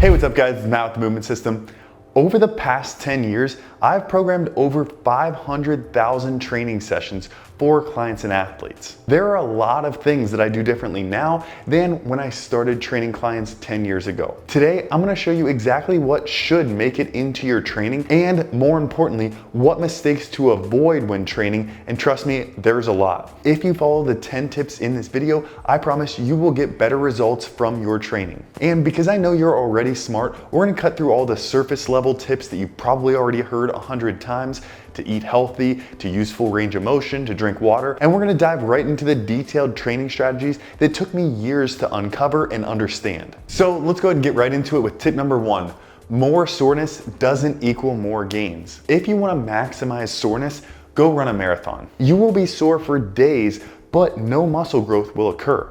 Hey, what's up guys? It's Matt with the Movement System. Over the past 10 years, I've programmed over 500,000 training sessions for clients and athletes. There are a lot of things that I do differently now than when I started training clients 10 years ago. Today, I'm gonna show you exactly what should make it into your training and, more importantly, what mistakes to avoid when training, and trust me, there's a lot. If you follow the 10 tips in this video, I promise you will get better results from your training. And because I know you're already smart, we're gonna cut through all the surface level tips that you've probably already heard 100 times: to eat healthy, to use full range of motion, to drink water, and we're gonna dive right into the detailed training strategies that took me years to uncover and understand. So let's go ahead and get right into it with tip number 1. More soreness doesn't equal more gains. If you wanna maximize soreness, go run a marathon. You will be sore for days, but no muscle growth will occur.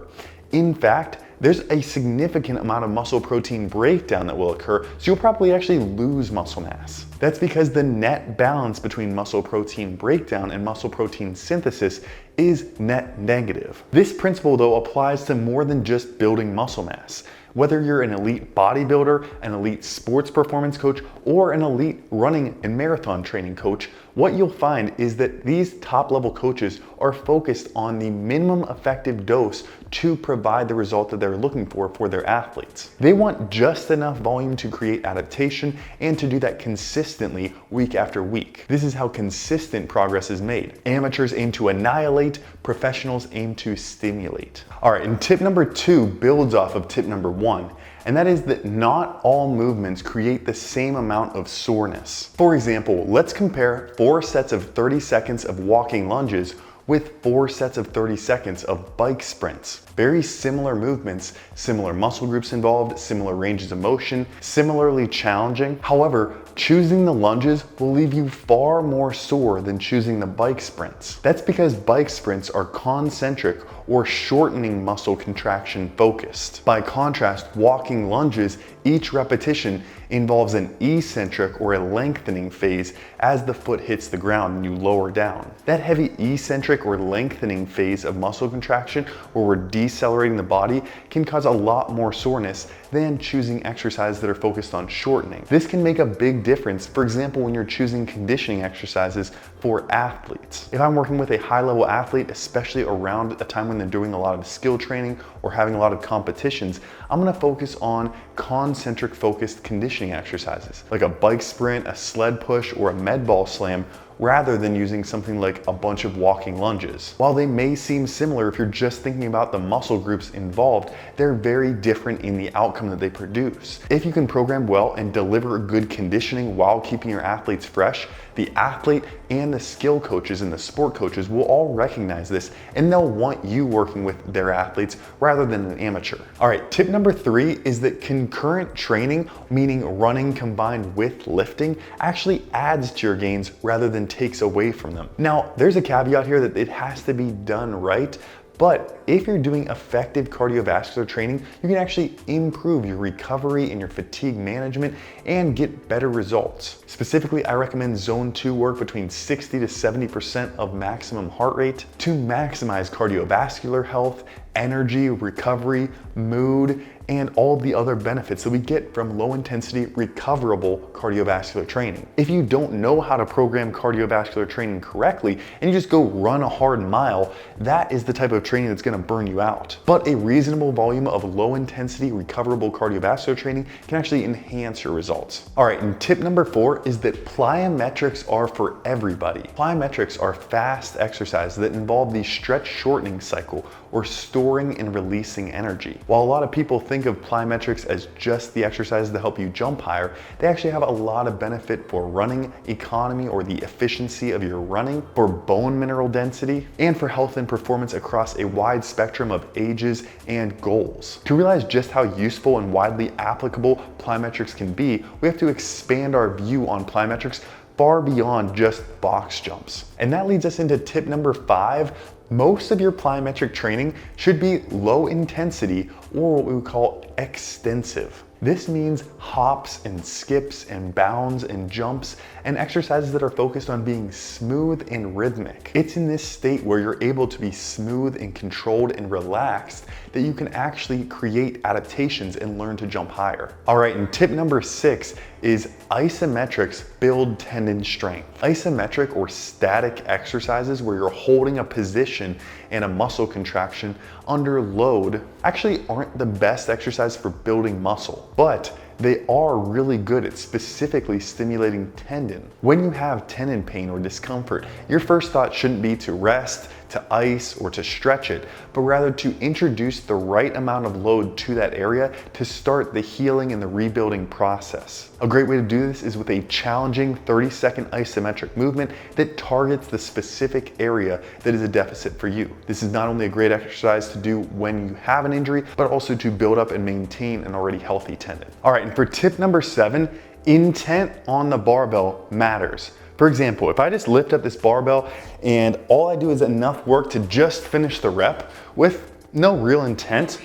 In fact, there's a significant amount of muscle protein breakdown that will occur, so you'll probably actually lose muscle mass. That's because the net balance between muscle protein breakdown and muscle protein synthesis is net negative. This principle, though, applies to more than just building muscle mass. Whether you're an elite bodybuilder, an elite sports performance coach, or an elite running and marathon training coach, what you'll find is that these top-level coaches are focused on the minimum effective dose to provide the result that they're looking for their athletes. They want just enough volume to create adaptation and to do that consistently week after week. This is how consistent progress is made. Amateurs aim to annihilate, professionals aim to stimulate. All right, and tip number 2 builds off of tip number 1. And that is that not all movements create the same amount of soreness. For example, let's compare 4 sets of 30 seconds of walking lunges with 4 sets of 30 seconds of bike sprints. Very similar movements, similar muscle groups involved, similar ranges of motion, similarly challenging. However, choosing the lunges will leave you far more sore than choosing the bike sprints. That's because bike sprints are concentric or shortening muscle contraction focused. By contrast, walking lunges, each repetition involves an eccentric or a lengthening phase as the foot hits the ground and you lower down. That heavy eccentric or lengthening phase of muscle contraction, where we're decelerating the body, can cause a lot more soreness than choosing exercises that are focused on shortening. This can make a big difference, for example, when you're choosing conditioning exercises for athletes. If I'm working with a high-level athlete, especially around a time when they're doing a lot of skill training or having a lot of competitions, I'm gonna focus on concentric focused conditioning exercises, like a bike sprint, a sled push, or a med ball slam, rather than using something like a bunch of walking lunges. While they may seem similar if you're just thinking about the muscle groups involved, they're very different in the outcome that they produce. If you can program well and deliver good conditioning while keeping your athletes fresh, the athlete and the skill coaches and the sport coaches will all recognize this, and they'll want you working with their athletes rather than an amateur. All right, tip number 3 is that concurrent training, meaning running combined with lifting, actually adds to your gains rather than takes away from them. Now, there's a caveat here that it has to be done right, but if you're doing effective cardiovascular training, you can actually improve your recovery and your fatigue management and get better results. Specifically, I recommend zone 2 work between 60 to 70% of maximum heart rate to maximize cardiovascular health, energy, recovery, mood, and all the other benefits that we get from low intensity recoverable cardiovascular training. If you don't know how to program cardiovascular training correctly and you just go run a hard mile, that is the type of training that's gonna burn you out. But a reasonable volume of low intensity recoverable cardiovascular training can actually enhance your results. All right, and tip number 4 is that plyometrics are for everybody. Plyometrics are fast exercises that involve the stretch shortening cycle, or storing and releasing energy. While a lot of people think of plyometrics as just the exercises that help you jump higher, they actually have a lot of benefit for running economy or the efficiency of your running, for bone mineral density, and for health and performance across a wide spectrum of ages and goals. To realize just how useful and widely applicable plyometrics can be, we have to expand our view on plyometrics far beyond just box jumps. And that leads us into tip number 5. Most of your plyometric training should be low intensity, or what we would call extensive. This means hops and skips and bounds and jumps and exercises that are focused on being smooth and rhythmic. It's in this state where you're able to be smooth and controlled and relaxed that you can actually create adaptations and learn to jump higher. All right, and tip number 6 is isometrics build tendon strength. Isometric or static exercises where you're holding a position and a muscle contraction under load actually aren't the best exercise for building muscle, but they are really good at specifically stimulating tendon. When you have tendon pain or discomfort, your first thought shouldn't be to rest, to ice, or to stretch it, but rather to introduce the right amount of load to that area to start the healing and the rebuilding process. A great way to do this is with a challenging 30-second isometric movement that targets the specific area that is a deficit for you. This is not only a great exercise to do when you have an injury, but also to build up and maintain an already healthy tendon. All right, and for tip number 7, intent on the barbell matters. For example, if I just lift up this barbell and all I do is enough work to just finish the rep with no real intent,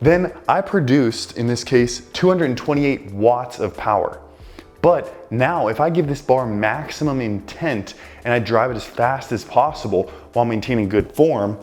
then I produced, in this case, 228 watts of power. But now if I give this bar maximum intent and I drive it as fast as possible while maintaining good form,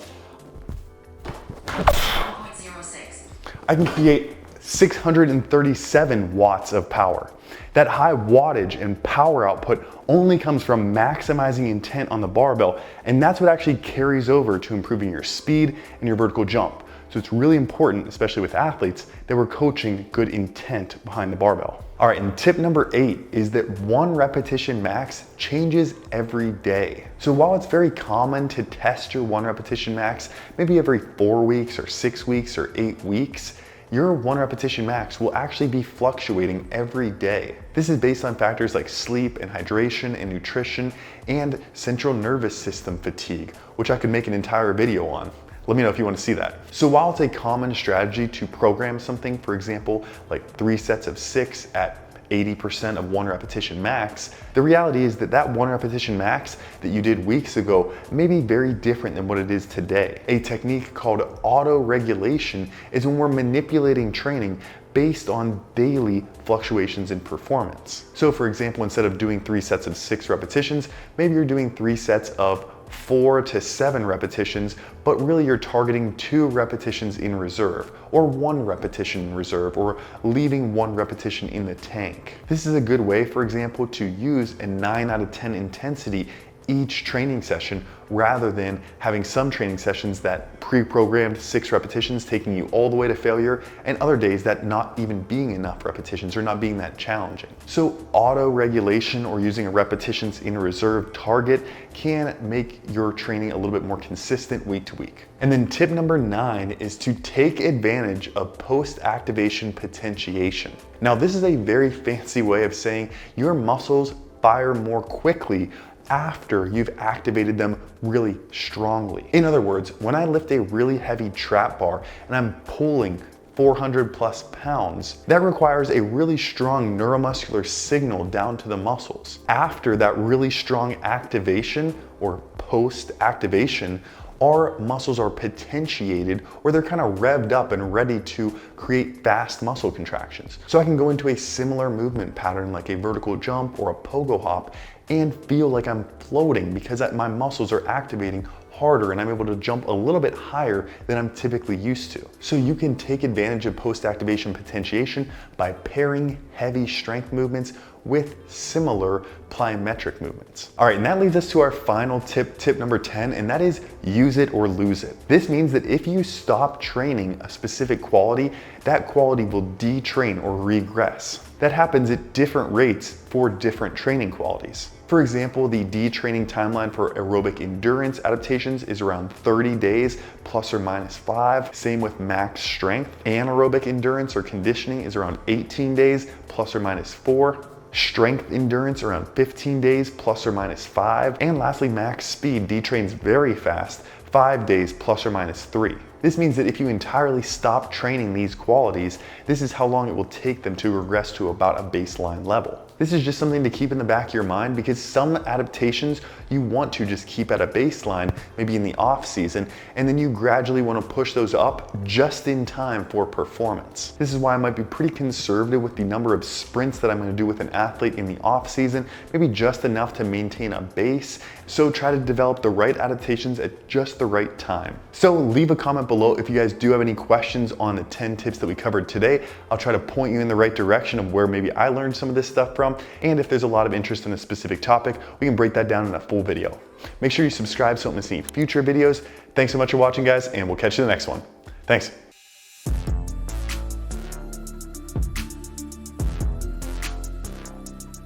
I can create 637 watts of power. That high wattage and power output only comes from maximizing intent on the barbell, and that's what actually carries over to improving your speed and your vertical jump. So it's really important, especially with athletes, that we're coaching good intent behind the barbell. All right, and tip number 8 is that 1 repetition max changes every day. So while it's very common to test your 1 repetition max maybe every 4 weeks or 6 weeks or 8 weeks, your 1 repetition max will actually be fluctuating every day. This is based on factors like sleep and hydration and nutrition and central nervous system fatigue, which I could make an entire video on. Let me know if you want to see that. So while it's a common strategy to program something, for example, like 3 sets of 6 at 80% of 1 repetition max, the reality is that 1 repetition max that you did weeks ago may be very different than what it is today. A technique called auto-regulation is when we're manipulating training based on daily fluctuations in performance. So for example, instead of doing 3 sets of 6 repetitions, maybe you're doing 3 sets of 4 to 7 repetitions, but really you're targeting 2 repetitions in reserve, or 1 repetition in reserve, or leaving 1 repetition in the tank. This is a good way, for example, to use a 9 out of 10 intensity each training session rather than having some training sessions that pre-programmed 6 repetitions taking you all the way to failure and other days that not even being enough repetitions or not being that challenging. So auto-regulation or using a repetitions in reserve target can make your training a little bit more consistent week to week. And then tip number 9 is to take advantage of post-activation potentiation. Now this is a very fancy way of saying your muscles fire more quickly after you've activated them really strongly. In other words, when I lift a really heavy trap bar and I'm pulling 400 plus pounds, that requires a really strong neuromuscular signal down to the muscles. After that really strong activation or post-activation, our muscles are potentiated or they're kind of revved up and ready to create fast muscle contractions. So I can go into a similar movement pattern like a vertical jump or a pogo hop and feel like I'm floating because my muscles are activating harder and I'm able to jump a little bit higher than I'm typically used to. So you can take advantage of post-activation potentiation by pairing heavy strength movements with similar plyometric movements. All right, and that leads us to our final tip number 10, and that is use it or lose it. This means that if you stop training a specific quality, that quality will detrain or regress. That happens at different rates for different training qualities. For example, the detraining timeline for aerobic endurance adaptations is around 30 days plus or minus 5. Same with max strength. Anaerobic endurance or conditioning is around 18 days plus or minus 4. Strength endurance around 15 days plus or minus 5. And lastly, max speed detrains very fast, 5 days plus or minus 3. This means that if you entirely stop training these qualities, this is how long it will take them to regress to about a baseline level. This is just something to keep in the back of your mind because some adaptations you want to just keep at a baseline, maybe in the off season, and then you gradually want to push those up just in time for performance. This is why I might be pretty conservative with the number of sprints that I'm going to do with an athlete in the off season, maybe just enough to maintain a base. So try to develop the right adaptations at just the right time. So leave a comment below if you guys do have any questions on the 10 tips that we covered today. I'll try to point you in the right direction of where maybe I learned some of this stuff from. And if there's a lot of interest in a specific topic, we can break that down in a full video. Make sure you subscribe so you don't miss any future videos. Thanks so much for watching, guys, and we'll catch you in the next one. Thanks.